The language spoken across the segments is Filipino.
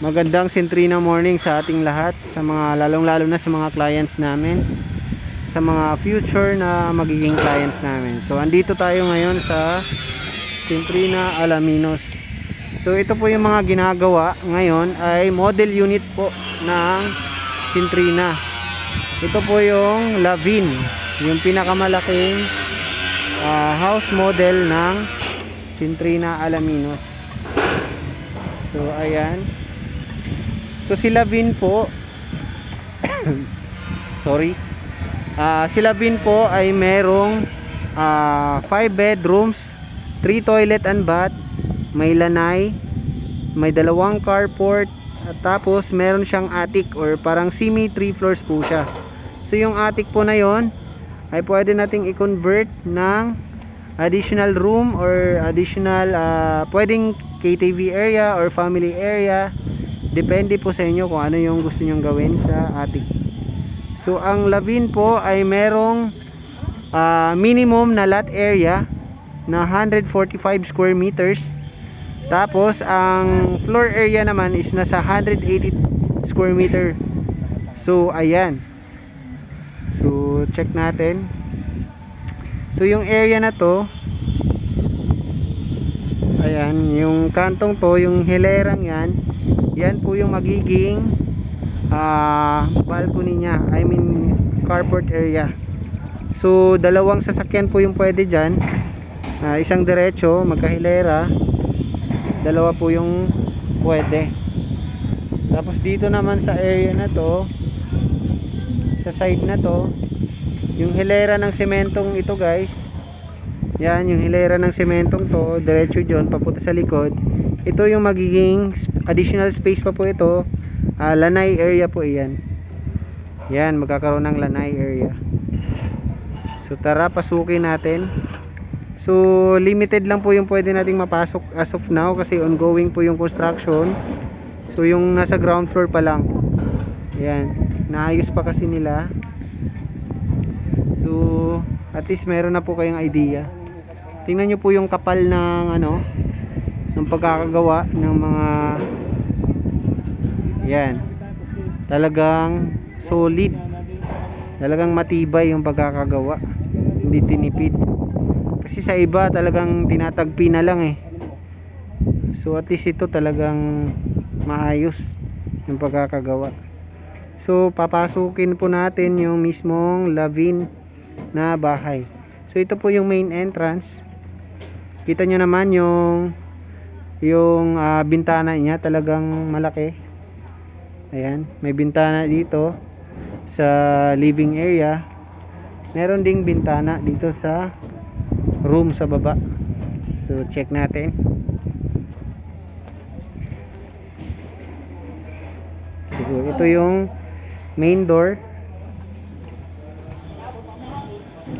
Magandang Centrina morning sa ating lahat, sa mga lalong-lalo na sa mga clients namin, sa mga future na magiging clients namin. So andito tayo ngayon sa Centrina Alaminos. So ito po yung mga ginagawa ngayon ay model unit po ng Centrina. Ito po yung Lavin, yung pinakamalaking house model ng Centrina Alaminos. So ayan. So si Lavin po sorry. Si Lavin po ay merong 5 bedrooms, 3 toilet and bath, may lanay, may 2 carport, at tapos meron siyang attic or parang semi 3 floors po siya. So yung attic po na yon ay pwede nating i-convert ng additional room or additional pwedeng KTV area or family area. Depende po sa inyo kung ano yung gusto nyong gawin sa attic. So ang Lavin po ay merong minimum na lot area na 145 square meters. Tapos ang floor area naman is nasa 180 square meter. So ayan. So check natin. So yung area na to, ayan, yung kantong to, yung hilerang yan, yan po yung magiging balcony niya, I mean carport area. So dalawang sasakyan po yung pwede dyan, isang diretso magkahilera, dalawa po yung pwede. Tapos dito naman sa area na to, sa side na to, yung hilera ng sementong ito guys, yan yung hilera ng sementong to, diretso dyan papunta sa likod. Ito yung magiging additional space pa po ito, lanay area po iyan. Yan, magkakaroon ng lanay area. So tara, pasukin natin. So limited lang po yung pwede nating mapasok as of now kasi ongoing po yung construction. So yung nasa ground floor pa lang, yan, naayos pa kasi nila. So at least meron na po kayong idea. Tingnan nyo po yung kapal ng ng pagkakagawa ng mga yan, talagang solid, talagang matibay yung pagkakagawa, hindi tinipid. Kasi sa iba talagang tinatagpi na lang So at least ito talagang maayos yung pagkakagawa. So papasukin po natin yung mismong Lavin na bahay. So ito po yung main entrance. Kita nyo naman yung bintana niya, talagang malaki. Ayan, may bintana dito sa living area. Meron ding bintana dito sa room sa baba. So check natin. So, ito yung main door.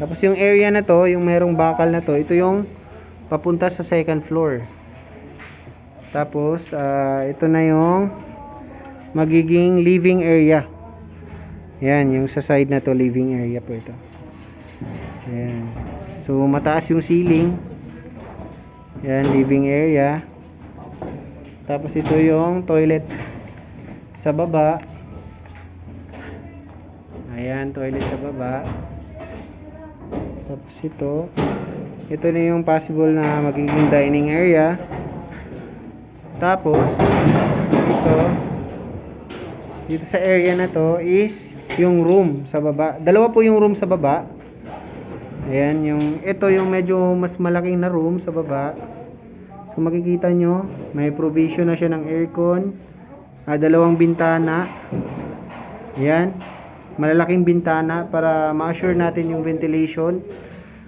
Tapos yung area na to, yung merong bakal na to, ito yung papunta sa second floor. Tapos ito na yung magiging living area. Yan, yung sa side na to, living area po ito. Ayan. So mataas yung ceiling. Yan, living area. Tapos ito yung toilet sa baba. Ayan, toilet sa baba. Tapos ito na yung possible na magiging dining area. Tapos dito sa area na to is yung room sa baba. Dalawa po yung room sa baba. Ayan, ito yung medyo mas malaking na room sa baba. So makikita nyo, may provision na siya ng aircon, 2 bintana. Ayan, malalaking bintana para ma-assure natin yung ventilation.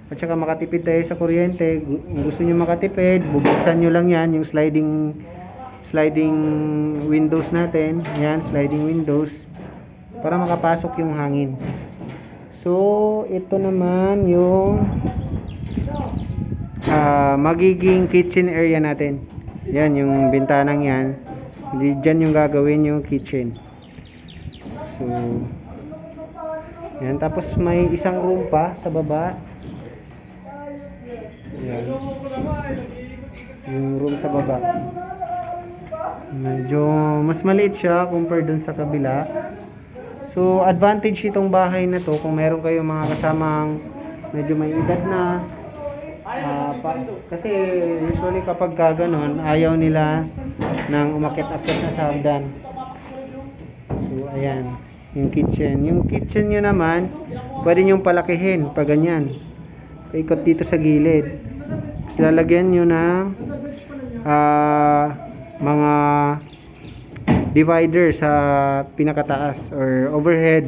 At saka makatipid tayo sa kuryente. Kung gusto nyo makatipid, bubuksan nyo lang yan, yung sliding windows natin. Yan, sliding windows para makapasok yung hangin. So ito naman yung magiging kitchen area natin. Yan, yung bintanang yan, dyan yung gagawin yung kitchen. So yan, tapos may isang room pa sa baba. Yan, yung room sa baba. Medyo mas maliit siya compare dun sa kabila. So advantage itong bahay na to kung meron kayong mga kasamang medyo may edad na. Kasi usually kapag gano'n, ayaw nila nang umakit-akit na sa hagdan. So ayan, yung kitchen. Yung kitchen nyo naman, pwede nyong palakihin pag ganyan. Paikot dito sa gilid. Tapos lalagyan nyo ng mga divider sa pinakataas or overhead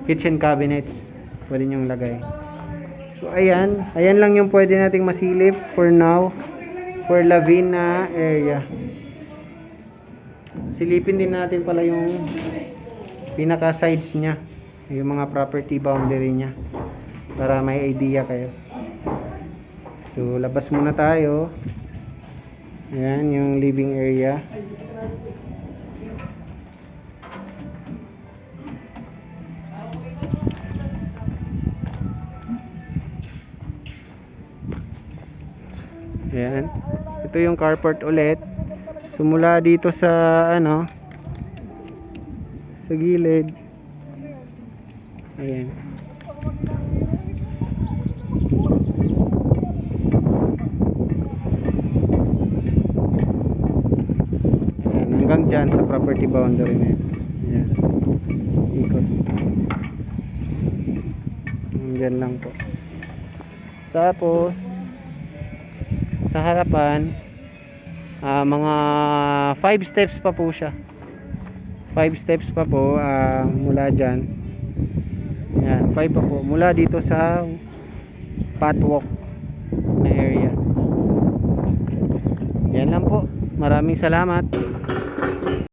kitchen cabinets. Pwede nyong lagay. So ayan lang yung pwede nating masilip for now for Lavina area. Silipin din natin pala yung pinaka sides nya, yung mga property boundary nya para may idea kayo. So labas muna tayo. Ayan yung living area. Ayan. Ito yung carport ulit. So mula dito sa sa gilid. Ayan. Ayan, hanggang dyan sa property boundary na yun. Ayan. Ikot. Hanggang lang po. Tapos sa harapan mga 5 steps pa po siya. 5 steps pa po mula dyan. Yan, 5 pa po mula dito sa pathwalk na area. Yan lang po. Maraming salamat.